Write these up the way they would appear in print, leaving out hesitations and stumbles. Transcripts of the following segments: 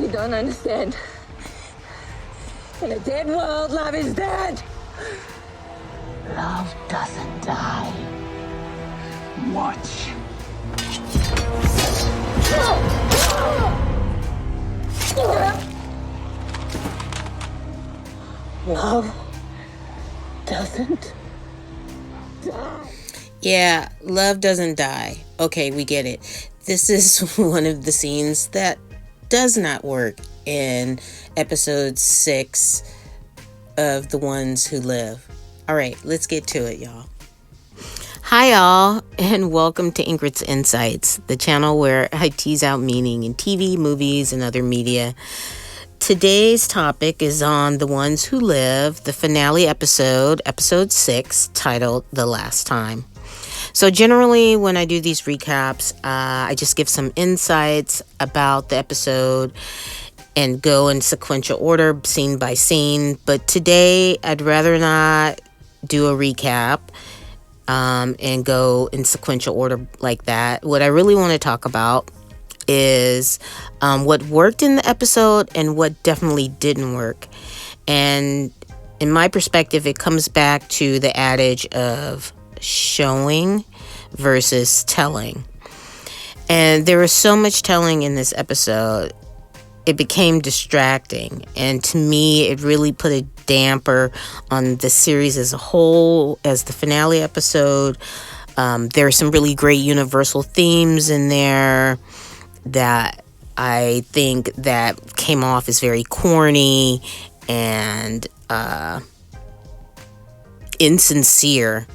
You don't understand. In a dead world, love is dead. Love doesn't die. Watch. Love doesn't die. Yeah, love doesn't die. Okay, we get it. This is one of the scenes that does not work in episode 6 of The Ones Who Live. All right, let's get to it, y'all. Hi, y'all, and welcome to Ingrid's Insights, the channel where I tease out meaning in TV, movies, and other media. Today's topic is on The Ones Who Live, the finale episode, episode 6, titled The Last Time. So generally, when I do these recaps, I just give some insights about the episode and go in sequential order, scene by scene. But today, I'd rather not do a recap and go in sequential order like that. What I really want to talk about is what worked in the episode and what definitely didn't work. And in my perspective, it comes back to the adage of showing versus telling. And there was so much telling in this episode, it became distracting. And to me, it really put a damper on the series as a whole. As the finale episode, there are some really great universal themes in there that I think that came off as very corny and insincere.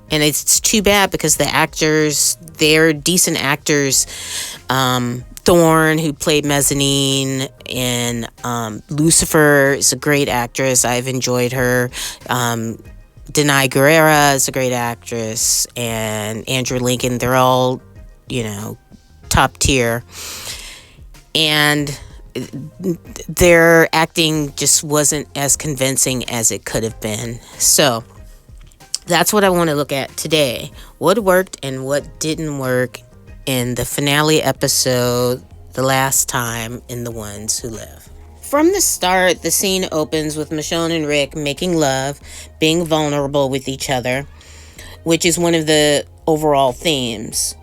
And it's too bad because the actors, they're decent actors. Thorne, who played Mezzanine in Lucifer, is a great actress. I've enjoyed her. Denai Guerrera is a great actress. And Andrew Lincoln, they're all, top tier. And their acting just wasn't as convincing as it could have been. So that's what I want to look at today. What worked and what didn't work in the finale episode, The Last Time in The Ones Who Live. From the start, the scene opens with Michonne and Rick making love, being vulnerable with each other, which is one of the overall themes.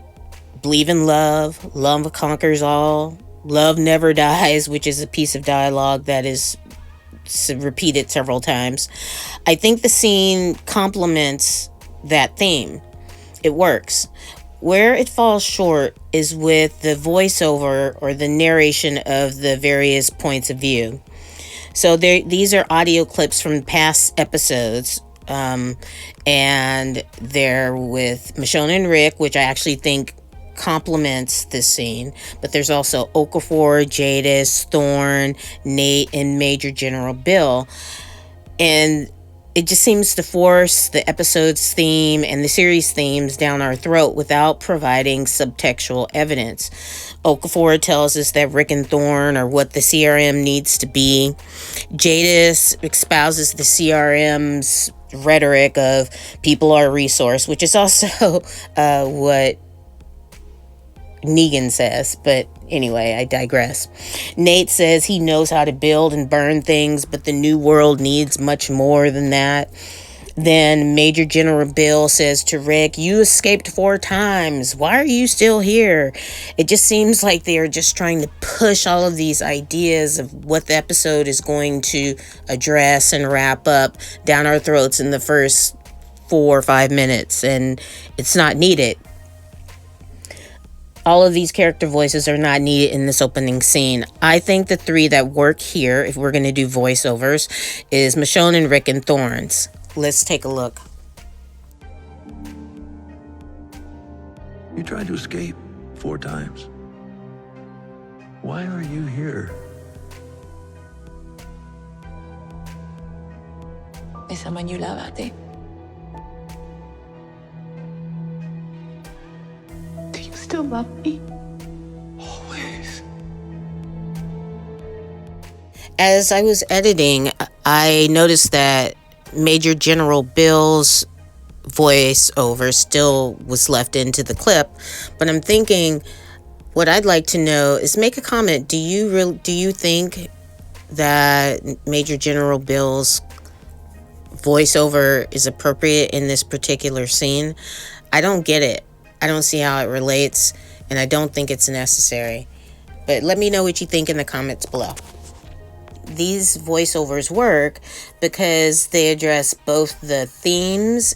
Believe in love, love conquers all, love never dies, which is a piece of dialogue that is repeated several times. I think the scene complements that theme. It works. Where it falls short is with the voiceover or the narration of the various points of view. So these are audio clips from past episodes, and they're with Michonne and Rick, which I actually think complements this scene. But there's also Okafor, Jadis, Thorne, Nate, and Major General Bill. And it just seems to force the episode's theme and the series themes down our throat without providing subtextual evidence. Okafor tells us that Rick and Thorne are what the CRM needs to be. Jadis espouses the CRM's rhetoric of people are a resource, which is also what Negan says, but anyway, I digress. Nate says he knows how to build and burn things, but the new world needs much more than that. Then Major General Bill says to Rick, you escaped 4 times. Why are you still here? It just seems like they are just trying to push all of these ideas of what the episode is going to address and wrap up down our throats in the first 4 or 5 minutes, and it's not needed. All of these character voices are not needed in this opening scene. I think the 3 that work here, if we're going to do voiceovers, is Michonne and Rick and Thorne's. Let's take a look. You tried to escape 4 times. Why are you here? Esa Manuela Vate. Do you still love me? Always. As I was editing, I noticed that Major General Bill's voiceover still was left into the clip, but I'm thinking What I'd like to know is make a comment. Do you think that Major General Bill's voiceover is appropriate in this particular scene? I don't get it. I don't see how it relates, and I don't think it's necessary. But let me know what you think in the comments below. These voiceovers work because they address both the themes,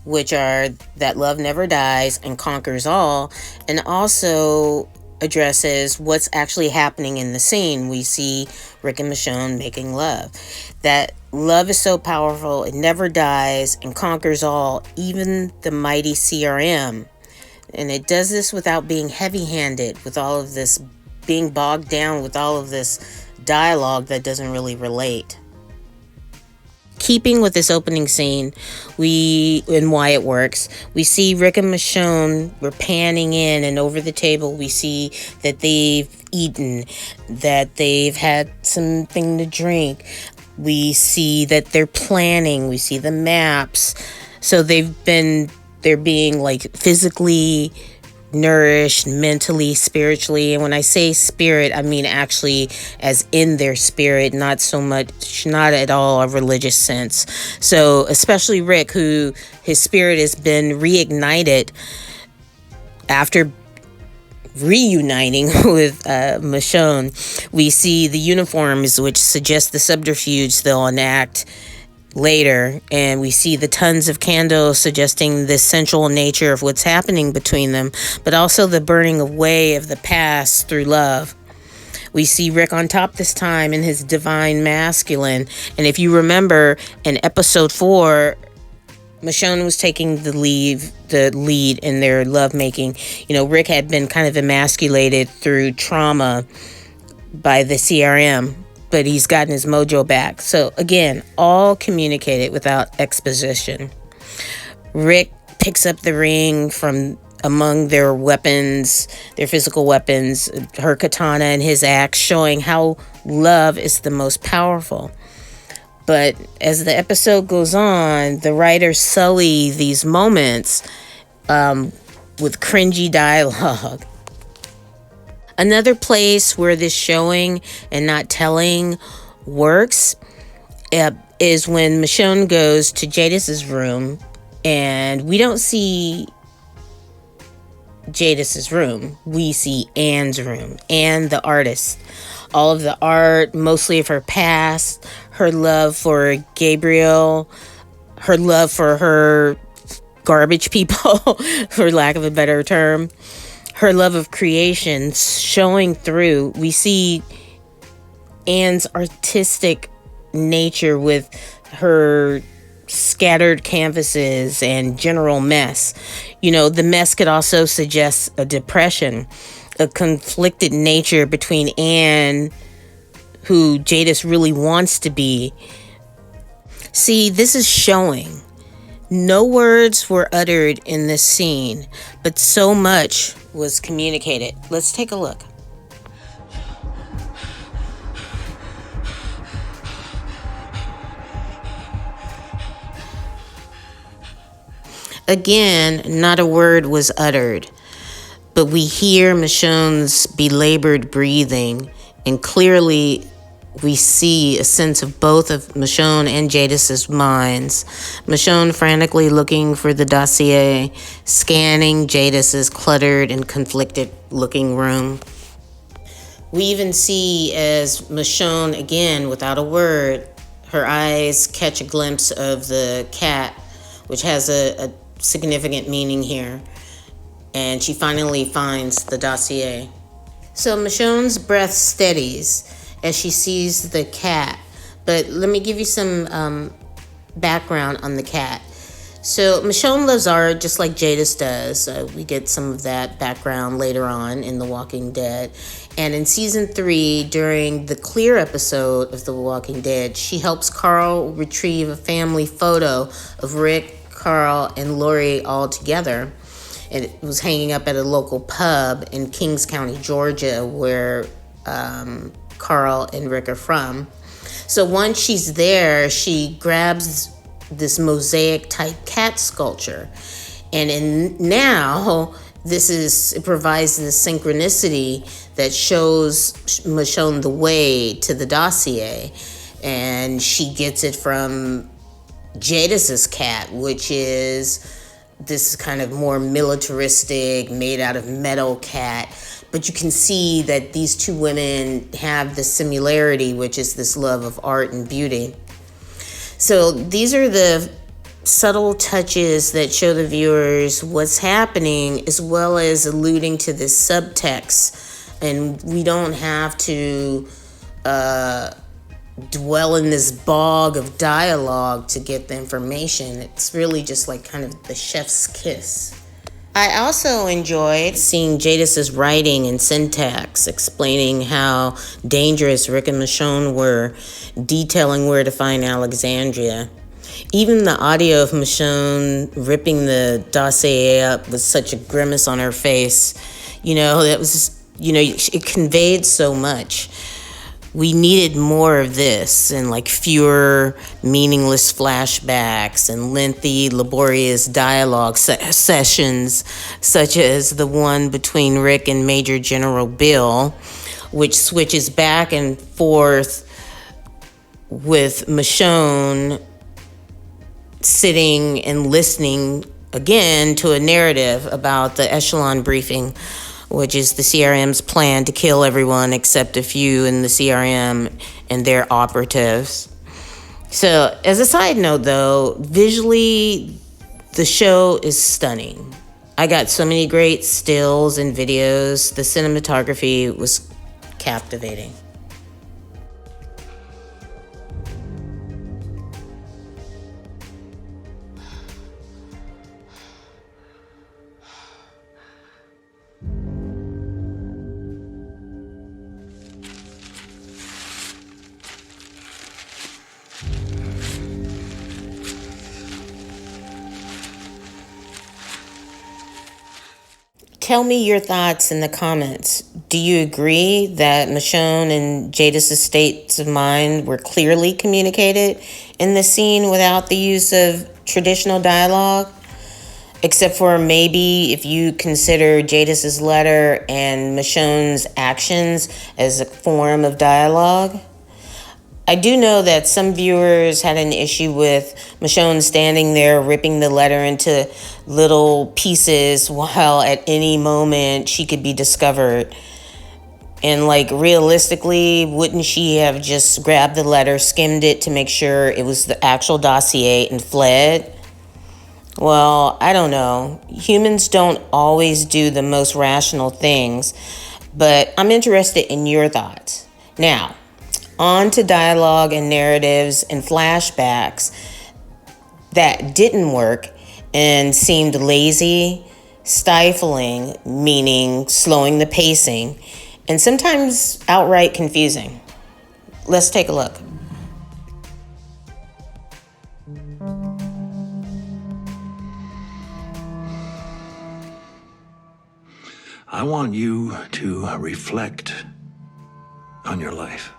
which are that love never dies and conquers all, and also addresses what's actually happening in the scene. We see Rick and Michonne making love. That love is so powerful, it never dies and conquers all, even the mighty CRM. And it does this without being heavy-handed, with all of this being bogged down with all of this dialogue that doesn't really relate. Keeping with this opening scene, and why it works, we see Rick and Michonne, we're panning in, and over the table we see that they've eaten, that they've had something to drink. We see that they're planning, we see the maps. So they're being like physically nourished, mentally, spiritually. And when I say spirit, I mean actually as in their spirit, not at all a religious sense. So especially Rick, who his spirit has been reignited after reuniting with Michonne. We see the uniforms, which suggest the subterfuge they'll enact later, and we see the tons of candles suggesting the sensual nature of what's happening between them, but also the burning away of the past through love. We see Rick on top this time in his divine masculine, and if you remember in episode 4, Michonne was taking the lead in their lovemaking. You know, Rick had been kind of emasculated through trauma by the CRM, but he's gotten his mojo back. So again, all communicated without exposition. Rick picks up the ring from among their weapons, their physical weapons, her katana and his axe, showing how love is the most powerful. But as the episode goes on, the writers sully these moments with cringy dialogue. Another place where this showing and not telling works is when Michonne goes to Jadis's room, and we don't see Jadis's room. We see Anne's room, Anne the artist. All of the art, mostly of her past, her love for Gabriel, her love for her garbage people, for lack of a better term. Her love of creation showing through. We see Anne's artistic nature with her scattered canvases and general mess. You know, the mess could also suggest a depression, a conflicted nature between Anne, who Jadis really wants to be. See, this is showing. No words were uttered in this scene, but so much was communicated. Let's take a look. Again, not a word was uttered, but we hear Michonne's belabored breathing, and clearly we see a sense of both of Michonne and Jadis's minds. Michonne frantically looking for the dossier, scanning Jadis's cluttered and conflicted looking room. We even see as Michonne, again, without a word, her eyes catch a glimpse of the cat, which has a significant meaning here. And she finally finds the dossier. So Michonne's breath steadies as she sees the cat. But let me give you some background on the cat. So Michonne loves art just like Jadis does. We get some of that background later on in The Walking Dead. And in season 3, during the Clear episode of The Walking Dead, she helps Carl retrieve a family photo of Rick, Carl, and Lori all together. And it was hanging up at a local pub in Kings County, Georgia, where Carl and Rick are from. So once she's there, she grabs this mosaic type cat sculpture. And now It provides the synchronicity that shows Michonne the way to the dossier. And she gets it from Jadis's cat, which is this kind of more militaristic, made out of metal cat. But you can see that these two women have the similarity, which is this love of art and beauty. So these are the subtle touches that show the viewers what's happening, as well as alluding to this subtext. And we don't have to dwell in this bog of dialogue to get the information. It's really just like kind of the chef's kiss. I also enjoyed seeing Jadis's writing and syntax, explaining how dangerous Rick and Michonne were, detailing where to find Alexandria. Even the audio of Michonne ripping the dossier up with such a grimace on her face, that was, it conveyed so much. We needed more of this and like fewer meaningless flashbacks and lengthy, laborious dialogue sessions, such as the one between Rick and Major General Bill, which switches back and forth with Michonne sitting and listening again to a narrative about the Echelon briefing, which is the CRM's plan to kill everyone except a few in the CRM and their operatives. So, as a side note though, visually, the show is stunning. I got so many great stills and videos. The cinematography was captivating. Tell me your thoughts in the comments. Do you agree that Michonne and Jadis's states of mind were clearly communicated in the scene without the use of traditional dialogue? Except for maybe if you consider Jadis's letter and Michonne's actions as a form of dialogue? I do know that some viewers had an issue with Michonne standing there ripping the letter into little pieces while at any moment she could be discovered. And like realistically, wouldn't she have just grabbed the letter, skimmed it to make sure it was the actual dossier and fled? Well, I don't know. Humans don't always do the most rational things, but I'm interested in your thoughts. Now, on to dialogue and narratives and flashbacks that didn't work and seemed lazy, stifling, meaning slowing the pacing, and sometimes outright confusing. Let's take a look. I want you to reflect on your life.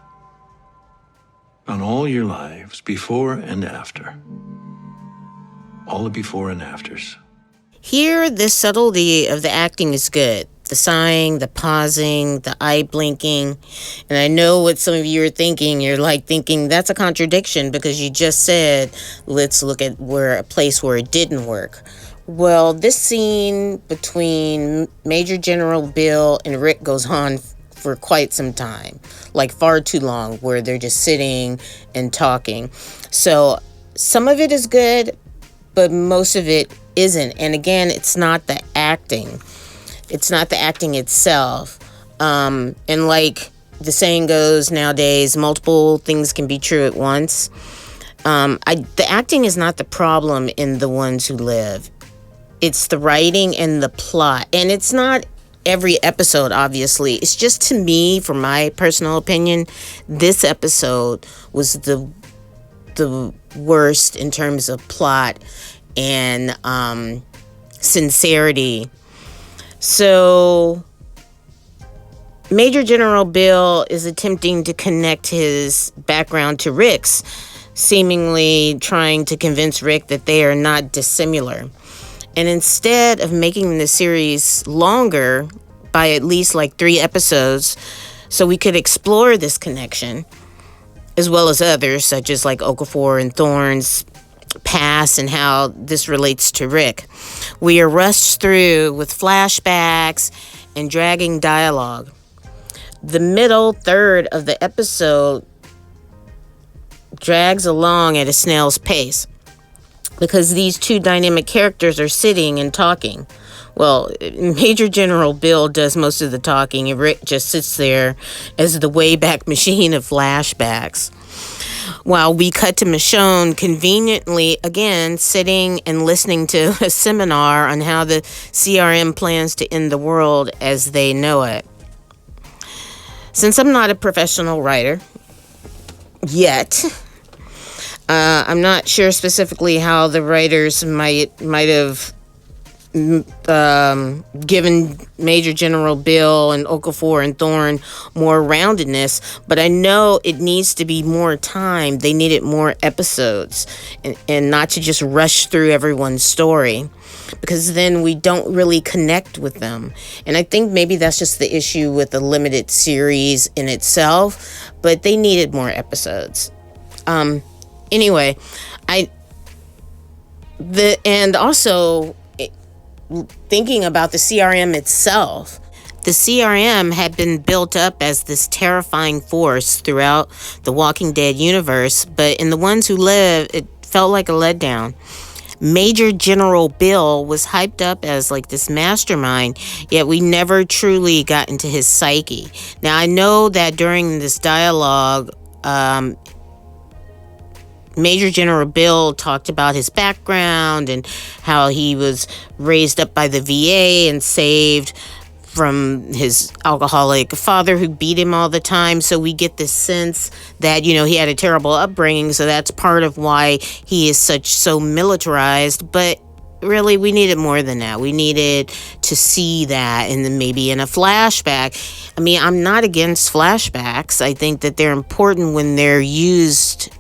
On all your lives, before and after. All the before and afters. Here, the subtlety of the acting is good. The sighing, the pausing, the eye blinking. And I know what some of you are thinking. You're like thinking that's a contradiction because you just said, let's look at a place where it didn't work. Well, this scene between Major General Bill and Rick goes on for quite some time, like far too long, where they're just sitting and talking. So some of it is good, but most of it isn't. And again, it's not the acting. It's not the acting itself. And like the saying goes nowadays, multiple things can be true at once. The acting is not the problem in The Ones Who Live. It's the writing and the plot. And it's not every episode, obviously. It's just, to me, for my personal opinion, this episode was the worst in terms of plot and sincerity. So Major General Bill is attempting to connect his background to Rick's, seemingly trying to convince Rick that they are not dissimilar. And instead of making the series longer by at least like 3 episodes, so we could explore this connection, as well as others, such as like Okafor and Thorne's past and how this relates to Rick, we are rushed through with flashbacks and dragging dialogue. The middle third of the episode drags along at a snail's pace because these two dynamic characters are sitting and talking. Well, Major General Bill does most of the talking, and Rick just sits there as the Wayback Machine of flashbacks. While we cut to Michonne conveniently, again, sitting and listening to a seminar on how the CRM plans to end the world as they know it. Since I'm not a professional writer yet, I'm not sure specifically how the writers might have given Major General Bill and Okafor and Thorne more roundedness, but I know it needs to be more time. They needed more episodes and not to just rush through everyone's story, because then we don't really connect with them. And I think maybe that's just the issue with the limited series in itself, but they needed more episodes. Anyway, and also thinking about the CRM itself. The CRM had been built up as this terrifying force throughout the Walking Dead universe, but in the ones who live, it felt like a letdown. Major General Bill was hyped up as like this mastermind, yet we never truly got into his psyche. Now, I know that during this dialogue, Major General Bill talked about his background and how he was raised up by the VA and saved from his alcoholic father who beat him all the time. So we get this sense that, he had a terrible upbringing. So that's part of why he is so militarized. But really, we needed more than that. We needed to see that, and then maybe in a flashback. I mean, I'm not against flashbacks. I think that they're important when they're used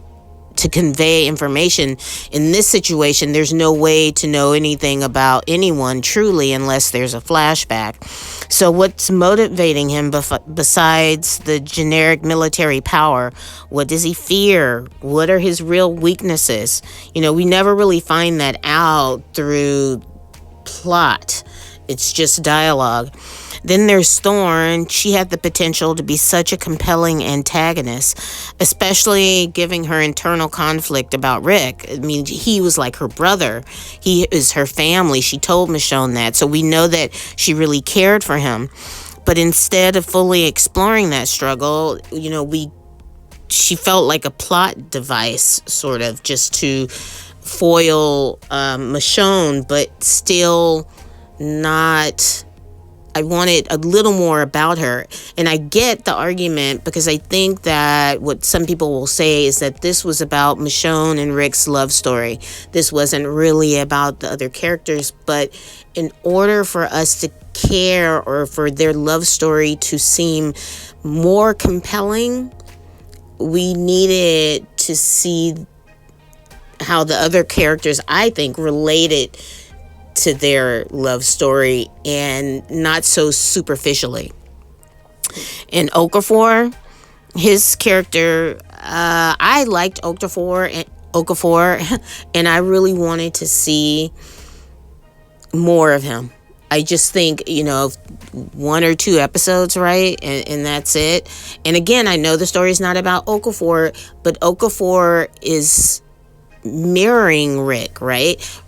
to convey information. In this situation, there's no way to know anything about anyone truly unless there's a flashback. So what's motivating him besides the generic military power? What does he fear? What are his real weaknesses? We never really find that out through plot. It's just dialogue. Then there's Thorne. She had the potential to be such a compelling antagonist, especially giving her internal conflict about Rick. I mean, he was like her brother. He is her family. She told Michonne that. So we know that she really cared for him. But instead of fully exploring that struggle, she felt like a plot device, sort of, just to foil Michonne, but still not. I wanted a little more about her. And I get the argument, because I think that what some people will say is that this was about Michonne and Rick's love story. This wasn't really about the other characters. But in order for us to care, or for their love story to seem more compelling, we needed to see how the other characters, I think, related to their love story, and not so superficially. In Okafor, his character, I liked Okafor, and I really wanted to see more of him. I just think, 1 or 2 episodes, right? And that's it. And again, I know the story is not about Okafor, but Okafor is mirroring Rick, right?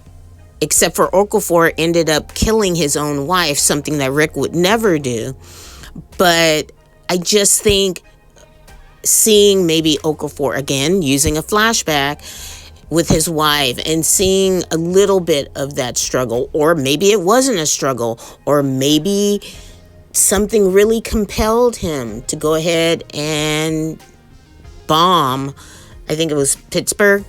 Except for Okafor ended up killing his own wife, something that Rick would never do. But I just think seeing maybe Okafor, again, using a flashback with his wife, and seeing a little bit of that struggle, or maybe it wasn't a struggle, or maybe something really compelled him to go ahead and bomb, I think it was Pittsburgh,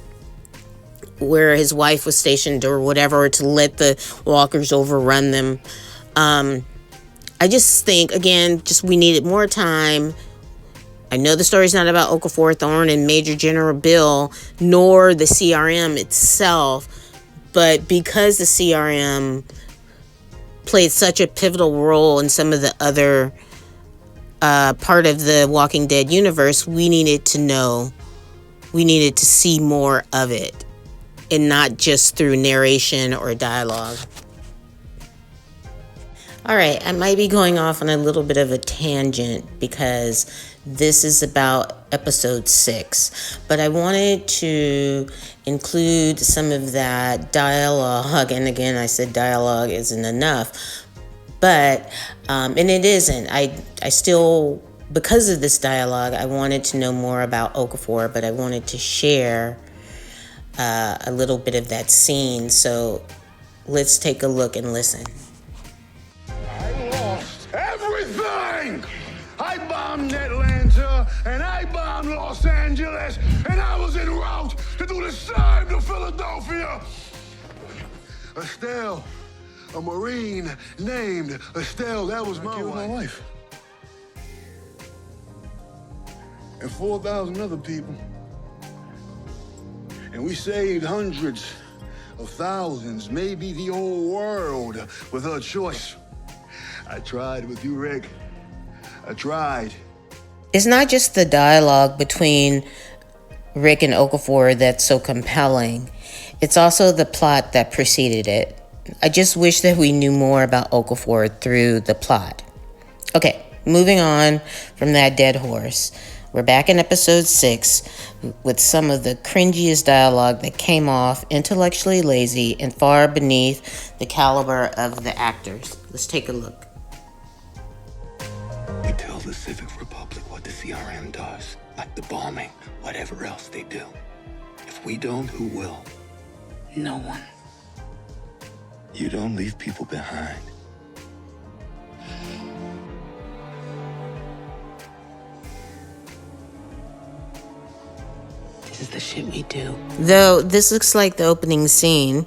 where his wife was stationed, or whatever, to let the walkers overrun them. I just think, again, we needed more time. I know the story's not about Okafor, Thorne, and Major General Bill, nor the CRM itself, But because the CRM played such a pivotal role in some of the other part of the Walking Dead universe, we needed to see more of it, and not just through narration or dialogue. All right, I might be going off on a little bit of a tangent because this is about episode 6, but I wanted to include some of that dialogue. And again, I said dialogue isn't enough, but and it isn't. I still, because of this dialogue, I wanted to know more about Okafor, but I wanted to share a little bit of that scene. So let's take a look and listen. I lost everything! I bombed Atlanta, and I bombed Los Angeles, and I was en route to do the same to Philadelphia. Estelle, a Marine named Estelle, that was my wife. And 4,000 other people. And we saved hundreds of thousands, maybe the whole world, with her choice. I tried with you, Rick. I tried. It's not just the dialogue between Rick and Okafor that's so compelling. It's also the plot that preceded it. I just wish that we knew more about Okafor through the plot. Okay, moving on from that dead horse. We're back in episode 6 with some of the cringiest dialogue that came off intellectually lazy and far beneath the caliber of the actors. Let's take a look. We tell the Civic Republic what the CRM does, like the bombing, whatever else they do. If we don't, who will? No one. You don't leave people behind. This is the shit we do. Though this looks like the opening scene,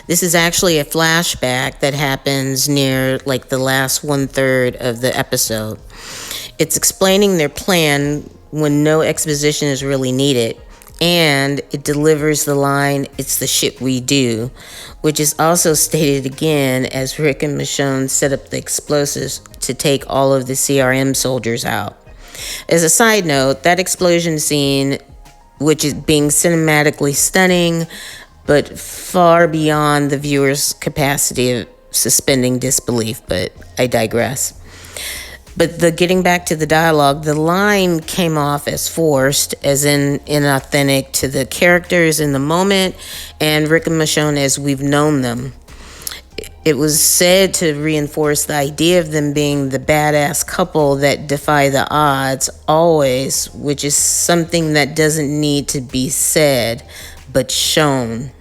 this is actually a flashback that happens near like the last 1/3 of the episode. It's explaining their plan when no exposition is really needed, and it delivers the line, "It's the shit we do," which is also stated again as Rick and Michonne set up the explosives to take all of the CRM soldiers out. As a side note, that explosion scene, which is being cinematically stunning, but far beyond the viewer's capacity of suspending disbelief, but I digress. But getting back to the dialogue, the line came off as forced, as in inauthentic to the characters in the moment, and Rick and Michonne as we've known them. It was said to reinforce the idea of them being the badass couple that defy the odds always, which is something that doesn't need to be said, but shown.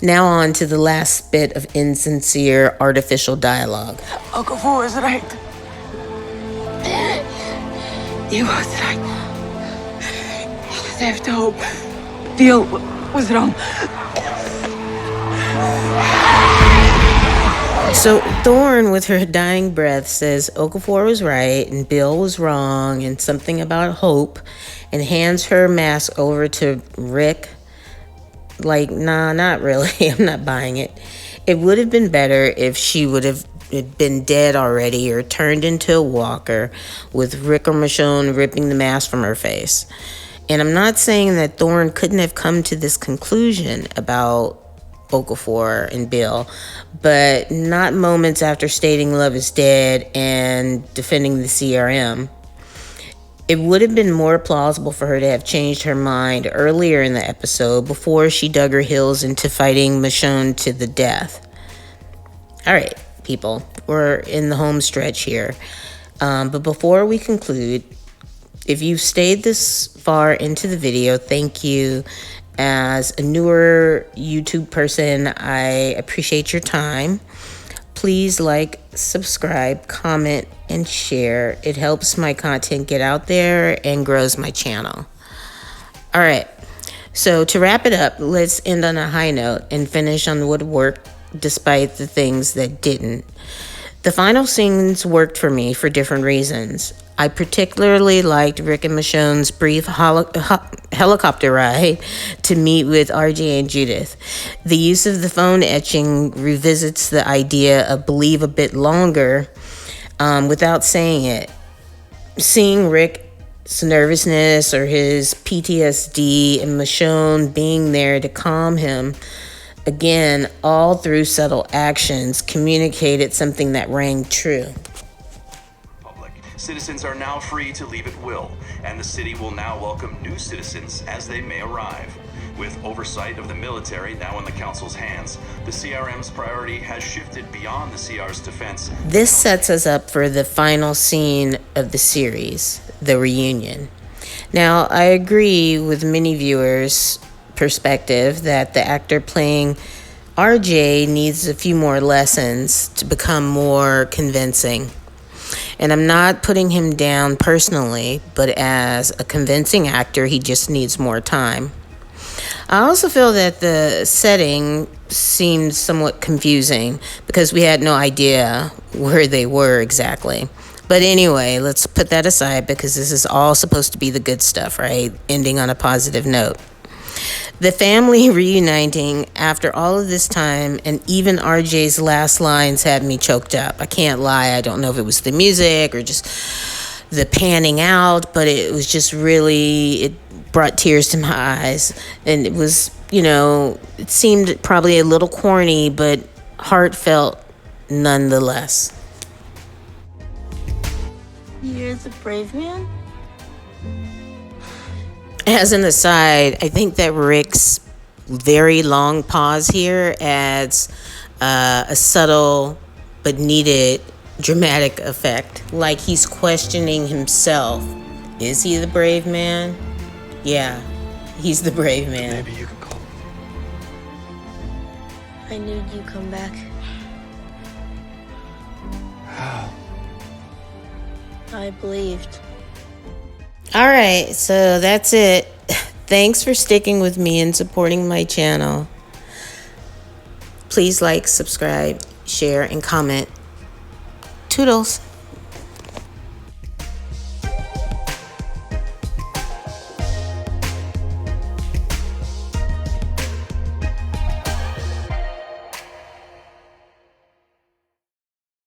Now on to the last bit of insincere, artificial dialogue. Okafor is right. You was right. Saved hope. Deal was wrong. So Thorne, with her dying breath, says Okafor was right and Bill was wrong and something about hope, and hands her mask over to Rick. Like, nah, not really. I'm not buying it. It would have been better if she would have been dead already or turned into a walker, with Rick or Michonne ripping the mask from her face. And I'm not saying that Thorne couldn't have come to this conclusion about Okafor and Bill, but not moments after stating love is dead and defending the CRM. It would have been more plausible for her to have changed her mind earlier in the episode before she dug her heels into fighting Michonne to the death. All right, people, we're in the home stretch here. But before we conclude, if you've stayed this far into the video, thank you. As a newer YouTube person, I appreciate your time. Please like, subscribe, comment, and share. It helps my content get out there and grows my channel. All right, so to wrap it up, let's end on a high note and finish on what worked despite the things that didn't. The final scenes worked for me for different reasons. I particularly liked Rick and Michonne's brief helicopter ride to meet with RJ and Judith. The use of the phone etching revisits the idea of believe a bit longer without saying it. Seeing Rick's nervousness or his PTSD and Michonne being there to calm him, again, all through subtle actions, communicated something that rang true. Citizens are now free to leave at will, and the city will now welcome new citizens as they may arrive. With oversight of the military now in the council's hands, the CRM's priority has shifted beyond the CR's defense. This sets us up for the final scene of the series, the reunion. Now, I agree with many viewers' perspective that the actor playing RJ needs a few more lessons to become more convincing. And I'm not putting him down personally, but as a convincing actor, he just needs more time. I also feel that the setting seemed somewhat confusing because we had no idea where they were exactly. But anyway, let's put that aside because this is all supposed to be the good stuff, right? Ending on a positive note. The family reuniting after all of this time, and even RJ's last lines had me choked up. I can't lie, I don't know if it was the music or just the panning out, but it was just really, it brought tears to my eyes. And it was, it seemed probably a little corny, but heartfelt nonetheless. You're the brave man? As an aside, I think that Rick's very long pause here adds a subtle but needed dramatic effect. Like he's questioning himself. Is he the brave man? Yeah, he's the brave man. Maybe you can call. I knew you'd come back. How? I believed. All right, so that's it. Thanks for sticking with me and supporting my channel. Please like, subscribe, share, and comment. Toodles.